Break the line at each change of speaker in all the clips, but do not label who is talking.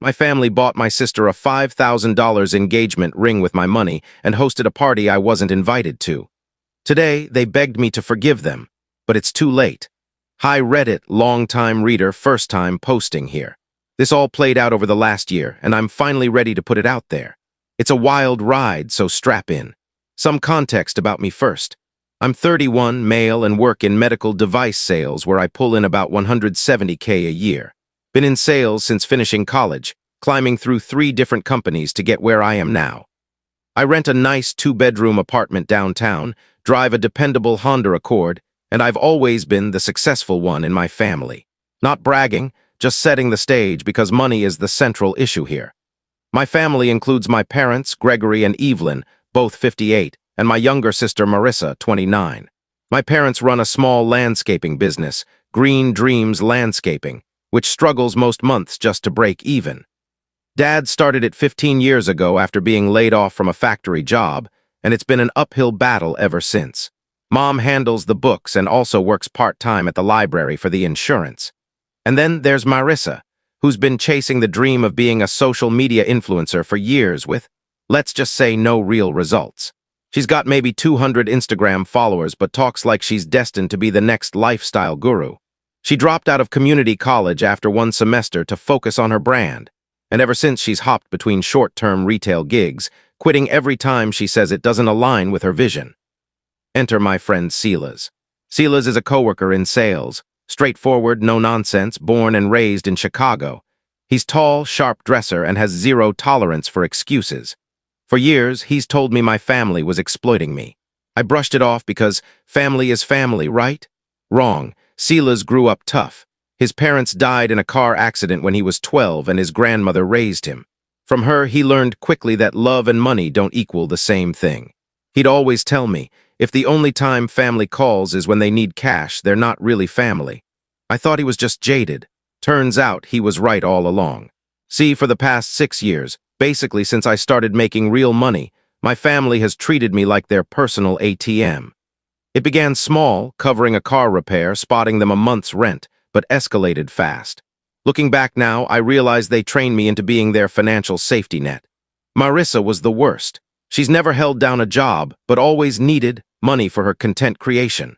My family bought my sister a $5,000 engagement ring with my money and hosted a party I wasn't invited to. Today, they begged me to forgive them, but it's too late. Hi Reddit, long-time reader, first-time posting here. This all played out over the last year, and I'm finally ready to put it out there. It's a wild ride, so strap in. Some context about me first. I'm 31, male, and work in medical device sales where I pull in about $170K a year. Been in sales since finishing college, climbing through 3 different companies to get where I am now. I rent a nice 2-bedroom apartment downtown, drive a dependable Honda Accord, and I've always been the successful one in my family. Not bragging, just setting the stage because money is the central issue here. My family includes my parents, Gregory and Evelyn, both 58, and my younger sister, Marissa, 29. My parents run a small landscaping business, Green Dreams Landscaping, which struggles most months just to break even. Dad started it 15 years ago after being laid off from a factory job, and it's been an uphill battle ever since. Mom handles the books and also works part-time at the library for the insurance. And then there's Marissa, who's been chasing the dream of being a social media influencer for years with, let's just say, no real results. She's got maybe 200 Instagram followers but talks like she's destined to be the next lifestyle guru. She dropped out of community college after 1 semester to focus on her brand, and ever since she's hopped between short-term retail gigs, quitting every time she says it doesn't align with her vision. Enter my friend Silas. Silas is a coworker in sales, straightforward, no-nonsense, born and raised in Chicago. He's tall, sharp dresser and has zero tolerance for excuses. For years, he's told me my family was exploiting me. I brushed it off because family is family, right? Wrong. Silas grew up tough. His parents died in a car accident when he was 12 and his grandmother raised him. From her, he learned quickly that love and money don't equal the same thing. He'd always tell me, if the only time family calls is when they need cash, they're not really family. I thought he was just jaded. Turns out he was right all along. See, for the past 6 years, basically since I started making real money, my family has treated me like their personal ATM. It began small, covering a car repair, spotting them a month's rent, but escalated fast. Looking back now, I realize they trained me into being their financial safety net. Marissa was the worst. She's never held down a job, but always needed money for her content creation.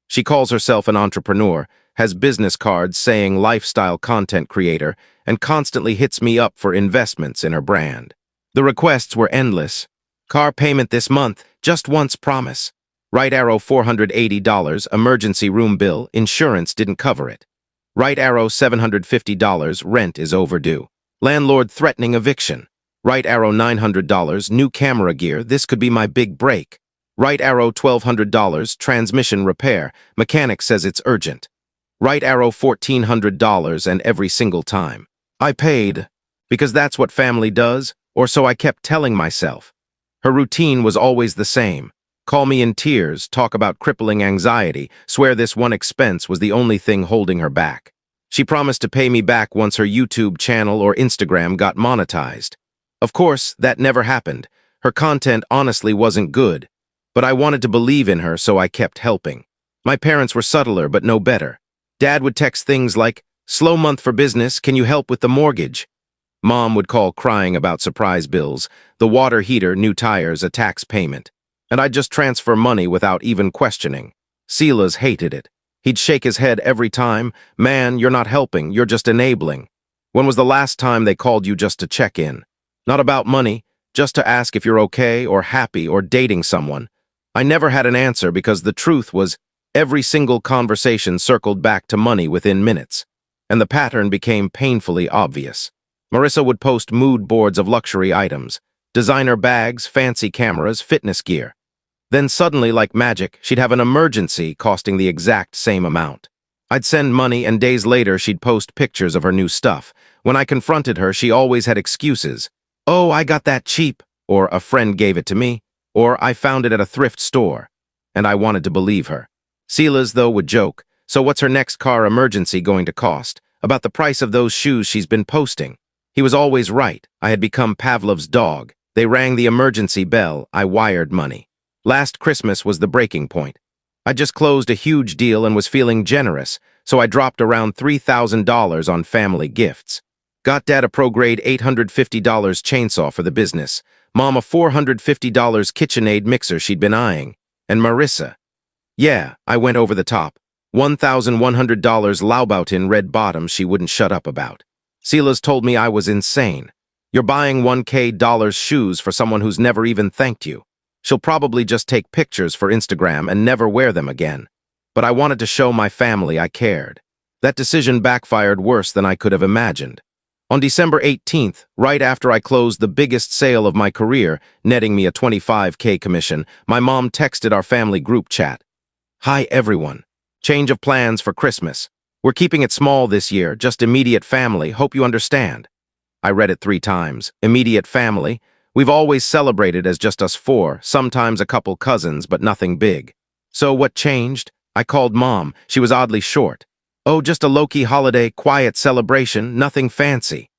She calls herself an entrepreneur, has business cards saying lifestyle content creator, and constantly hits me up for investments in her brand. The requests were endless. Car payment this month, just once promise. Right arrow $480, emergency room bill, insurance didn't cover it. Right arrow $750, rent is overdue. Landlord threatening eviction. Right arrow $900, new camera gear, this could be my big break. Right arrow $1,200, transmission repair, mechanic says it's urgent. Right arrow $1,400 and every single time. I paid, because that's what family does, or so I kept telling myself. Her routine was always the same. Call me in tears, talk about crippling anxiety, swear this one expense was the only thing holding her back. She promised to pay me back once her YouTube channel or Instagram got monetized. Of course, that never happened. Her content honestly wasn't good. But I wanted to believe in her, so I kept helping. My parents were subtler, but no better. Dad would text things like, "Slow month for business, can you help with the mortgage?" Mom would call crying about surprise bills, the water heater, new tires, a tax payment. And I'd just transfer money without even questioning. Silas hated it. He'd shake his head every time, "Man, you're not helping, you're just enabling." When was the last time they called you just to check in? Not about money, just to ask if you're okay or happy or dating someone. I never had an answer because the truth was every single conversation circled back to money within minutes, and the pattern became painfully obvious. Marissa would post mood boards of luxury items, designer bags, fancy cameras, fitness gear. Then suddenly, like magic, she'd have an emergency costing the exact same amount. I'd send money and days later she'd post pictures of her new stuff. When I confronted her, she always had excuses. "Oh, I got that cheap," or "a friend gave it to me," or "I found it at a thrift store." And I wanted to believe her. Silas, though, would joke, "So what's her next car emergency going to cost? About the price of those shoes she's been posting." He was always right. I had become Pavlov's dog. They rang the emergency bell. I wired money. Last Christmas was the breaking point. I just closed a huge deal and was feeling generous, so I dropped around $3,000 on family gifts. Got Dad a pro-grade $850 chainsaw for the business. Mom a $450 KitchenAid mixer she'd been eyeing. And Marissa. Yeah, I went over the top. $1,100 Laubautin red bottoms she wouldn't shut up about. Silas told me I was insane. You're buying $1K shoes for someone who's never even thanked you. She'll probably just take pictures for Instagram and never wear them again. But I wanted to show my family I cared. That decision backfired worse than I could have imagined. On December 18th, right after I closed the biggest sale of my career, netting me a $25K commission, my mom texted our family group chat. Hi everyone. Change of plans for Christmas. We're keeping it small this year, just immediate family, hope you understand. I read it 3 times. Immediate family. We've always celebrated as just us 4, sometimes a couple cousins, but nothing big. So what changed? I called Mom. She was oddly short. Oh, just a low-key holiday, quiet celebration, nothing fancy.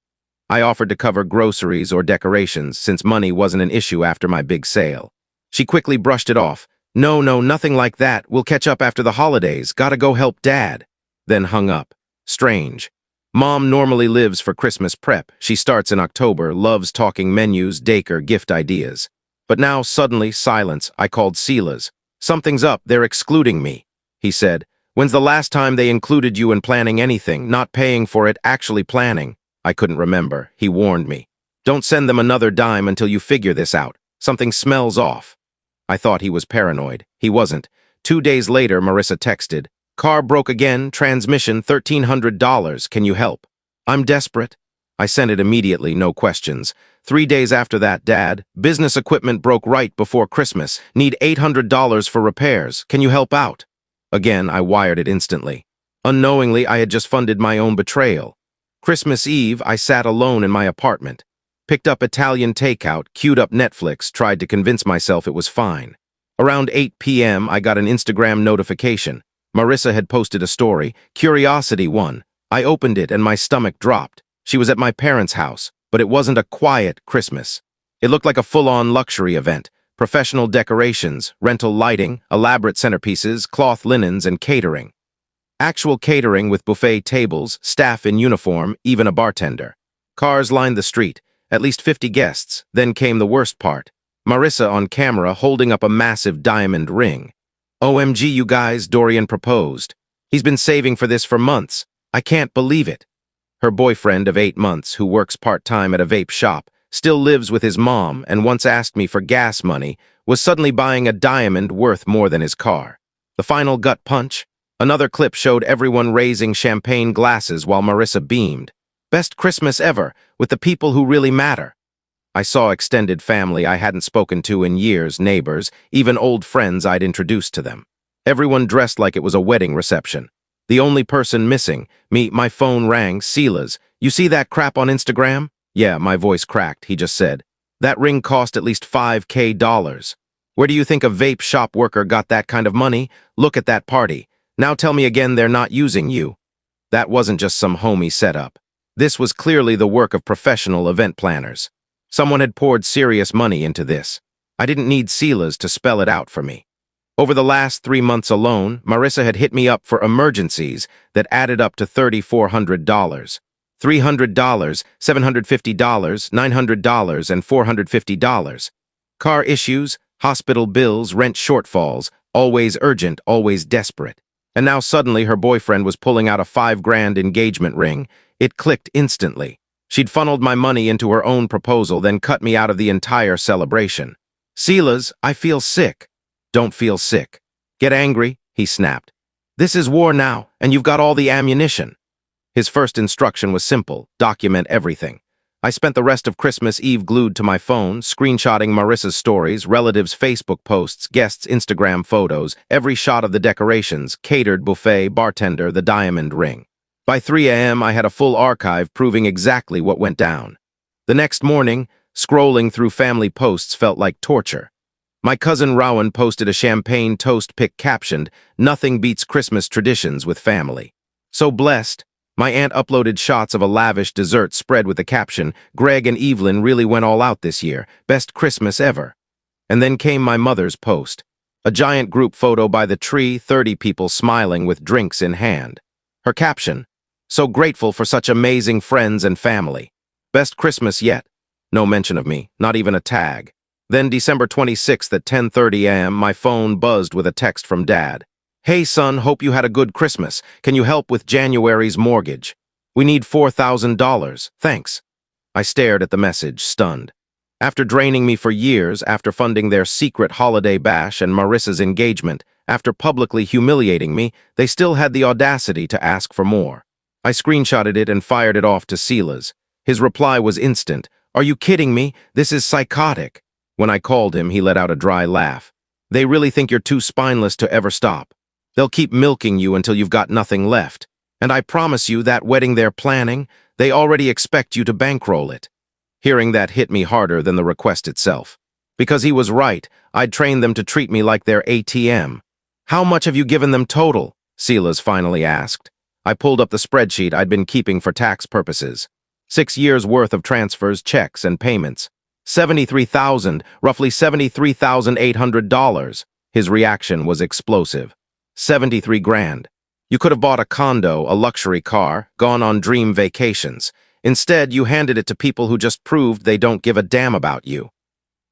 I offered to cover groceries or decorations since money wasn't an issue after my big sale. She quickly brushed it off. No, nothing like that. We'll catch up after the holidays. Gotta go help Dad. Then hung up. Strange. Mom normally lives for Christmas prep. She starts in October, loves talking menus, decor, gift ideas. But now, suddenly, silence. I called Silas. Something's up. They're excluding me. He said, when's the last time they included you in planning anything, not paying for it, actually planning? I couldn't remember. He warned me. Don't send them another dime until you figure this out. Something smells off. I thought he was paranoid. He wasn't. 2 days later, Marissa texted, car broke again, transmission $1,300. Can you help? I'm desperate. I sent it immediately, no questions. 3 days after that, Dad, business equipment broke right before Christmas. Need $800 for repairs. Can you help out? Again, I wired it instantly. Unknowingly, I had just funded my own betrayal. Christmas Eve, I sat alone in my apartment. Picked up Italian takeout, queued up Netflix, tried to convince myself it was fine. Around 8 p.m., I got an Instagram notification. Marissa had posted a story, Curiosity 1. I opened it and my stomach dropped. She was at my parents' house, but it wasn't a quiet Christmas. It looked like a full-on luxury event. Professional decorations, rental lighting, elaborate centerpieces, cloth linens, and catering. Actual catering with buffet tables, staff in uniform, even a bartender. Cars lined the street, at least 50 guests. Then came the worst part. Marissa on camera holding up a massive diamond ring. OMG, you guys, Dorian proposed. He's been saving for this for months. I can't believe it. Her boyfriend of 8 months, who works part-time at a vape shop, still lives with his mom and once asked me for gas money, was suddenly buying a diamond worth more than his car. The final gut punch? Another clip showed everyone raising champagne glasses while Marissa beamed. Best Christmas ever, with the people who really matter. I saw extended family I hadn't spoken to in years, neighbors, even old friends I'd introduced to them. Everyone dressed like it was a wedding reception. The only person missing, me, my phone rang, Silas. You see that crap on Instagram? Yeah, my voice cracked, he just said. That ring cost at least $5K. Where do you think a vape shop worker got that kind of money? Look at that party. Now tell me again they're not using you. That wasn't just some homie setup. This was clearly the work of professional event planners. Someone had poured serious money into this. I didn't need Silas to spell it out for me. Over the last 3 months alone, Marissa had hit me up for emergencies that added up to $3,400. $300, $750, $900, and $450. Car issues, hospital bills, rent shortfalls, always urgent, always desperate. And now suddenly her boyfriend was pulling out a $5,000 engagement ring. It clicked instantly. She'd funneled my money into her own proposal, then cut me out of the entire celebration. Silas, I feel sick. Don't feel sick. Get angry, he snapped. This is war now, and you've got all the ammunition. His first instruction was simple: document everything. I spent the rest of Christmas Eve glued to my phone, screenshotting Marissa's stories, relatives' Facebook posts, guests' Instagram photos, every shot of the decorations, catered buffet, bartender, the diamond ring. By 3 a.m., I had a full archive proving exactly what went down. The next morning, scrolling through family posts felt like torture. My cousin Rowan posted a champagne toast pic captioned, "Nothing beats Christmas traditions with family." So blessed. My aunt uploaded shots of a lavish dessert spread with the caption, "Greg and Evelyn really went all out this year. Best Christmas ever." And then came my mother's post. A giant group photo by the tree, 30 people smiling with drinks in hand. Her caption, So grateful for such amazing friends and family. Best Christmas yet. No mention of me, not even a tag. Then December 26th at 10:30 a.m., my phone buzzed with a text from Dad. Hey son, hope you had a good Christmas. Can you help with January's mortgage? We need $4,000. Thanks. I stared at the message, stunned. After draining me for years, after funding their secret holiday bash and Marissa's engagement, after publicly humiliating me, they still had the audacity to ask for more. I screenshotted it and fired it off to Silas. His reply was instant. Are you kidding me? This is psychotic. When I called him, he let out a dry laugh. They really think you're too spineless to ever stop. They'll keep milking you until you've got nothing left. And I promise you that wedding they're planning, they already expect you to bankroll it. Hearing that hit me harder than the request itself. Because he was right, I'd trained them to treat me like their ATM. How much have you given them total? Silas finally asked. I pulled up the spreadsheet I'd been keeping for tax purposes. 6 years' worth of transfers, checks, and payments. $73,000, roughly $73,800. His reaction was explosive. 73 grand. You could have bought a condo, a luxury car, gone on dream vacations. Instead, you handed it to people who just proved they don't give a damn about you.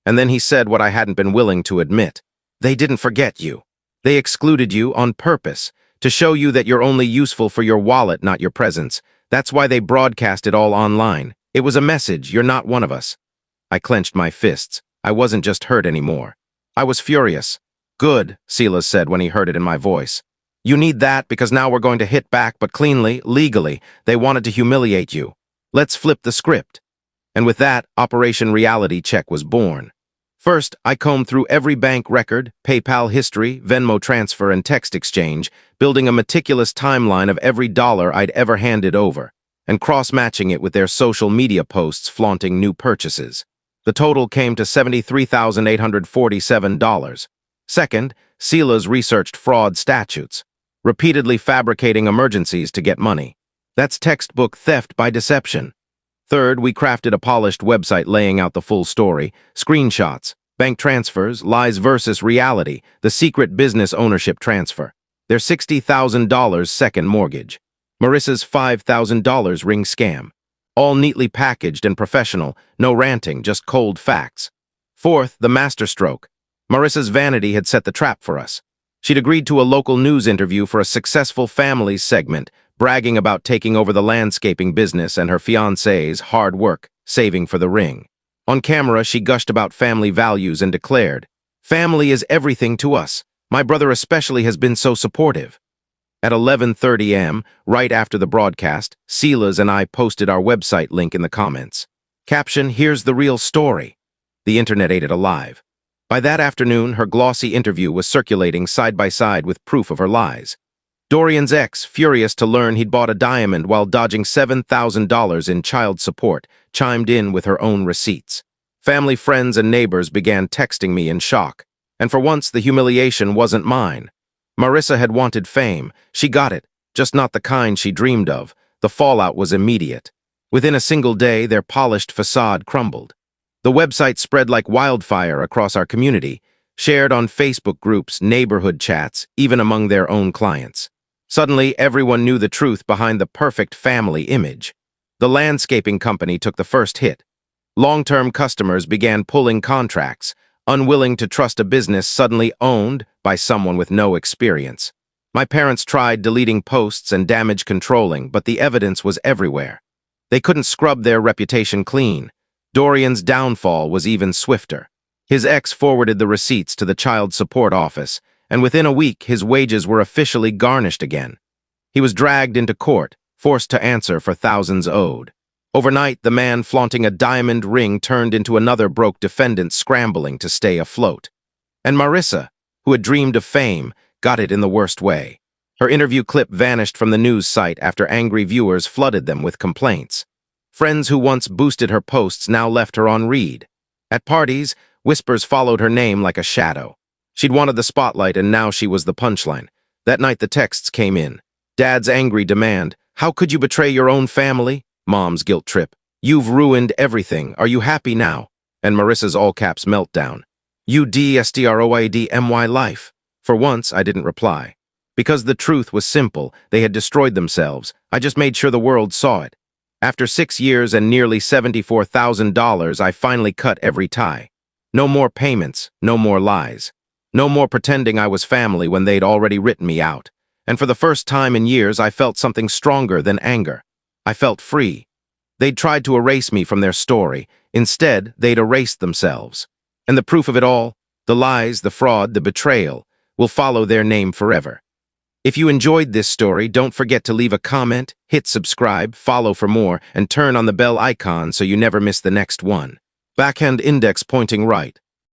And then he said what I hadn't been willing to admit. They didn't forget you. They excluded you on purpose, to show you that you're only useful for your wallet, not your presence. That's why they broadcast it all online. It was a message, you're not one of us. I clenched my fists. I wasn't just hurt anymore. I was furious. Good, Silas said when he heard it in my voice. You need that because now we're going to hit back, but cleanly, legally. They wanted to humiliate you. Let's flip the script. And with that, Operation Reality Check was born. First, I combed through every bank record, PayPal history, Venmo transfer, and text exchange, building a meticulous timeline of every dollar I'd ever handed over, and cross-matching it with their social media posts flaunting new purchases. The total came to $73,847. Second, Silas researched fraud statutes, repeatedly fabricating emergencies to get money. That's textbook theft by deception. Third, we crafted a polished website laying out the full story, screenshots, bank transfers, lies versus reality, the secret business ownership transfer, their $60,000 second mortgage, Marissa's $5,000 ring scam. All neatly packaged and professional, no ranting, just cold facts. Fourth, the masterstroke. Marissa's vanity had set the trap for us. She'd agreed to a local news interview for a successful families segment, bragging about taking over the landscaping business and her fiancé's hard work, saving for the ring. On camera, she gushed about family values and declared, "Family is everything to us. My brother especially has been so supportive." At 11:30 a.m., right after the broadcast, Silas and I posted our website link in the comments. Caption, "Here's the real story." The internet ate it alive. By that afternoon, her glossy interview was circulating side by side with proof of her lies. Dorian's ex, furious to learn he'd bought a diamond while dodging $7,000 in child support, chimed in with her own receipts. Family, friends, and neighbors began texting me in shock. And for once, the humiliation wasn't mine. Marissa had wanted fame. She got it, just not the kind she dreamed of. The fallout was immediate. Within a single day, their polished facade crumbled. The website spread like wildfire across our community, shared on Facebook groups, neighborhood chats, even among their own clients. Suddenly, everyone knew the truth behind the perfect family image. The landscaping company took the first hit. Long-term customers began pulling contracts, unwilling to trust a business suddenly owned by someone with no experience. My parents tried deleting posts and damage controlling, but the evidence was everywhere. They couldn't scrub their reputation clean. Dorian's downfall was even swifter. His ex forwarded the receipts to the child support office, and within a week his wages were officially garnished again. He was dragged into court, forced to answer for thousands owed. Overnight, the man flaunting a diamond ring turned into another broke defendant scrambling to stay afloat. And Marissa, who had dreamed of fame, got it in the worst way. Her interview clip vanished from the news site after angry viewers flooded them with complaints. Friends who once boosted her posts now left her on read. At parties, whispers followed her name like a shadow. She'd wanted the spotlight, and now she was the punchline. That night the texts came in. Dad's angry demand, "How could you betray your own family?" Mom's guilt trip, "You've ruined everything. Are you happy now?" And Marissa's all-caps meltdown, "UDSTROIDMY life." For once, I didn't reply. Because the truth was simple, they had destroyed themselves. I just made sure the world saw it. After 6 years and nearly $74,000, I finally cut every tie. No more payments, no more lies. No more pretending I was family when they'd already written me out. And for the first time in years, I felt something stronger than anger. I felt free. They'd tried to erase me from their story. Instead, they'd erased themselves. And the proof of it all, the lies, the fraud, the betrayal, will follow their name forever. If you enjoyed this story, don't forget to leave a comment, hit subscribe, follow for more, and turn on the bell icon so you never miss the next one. Backhand index pointing right.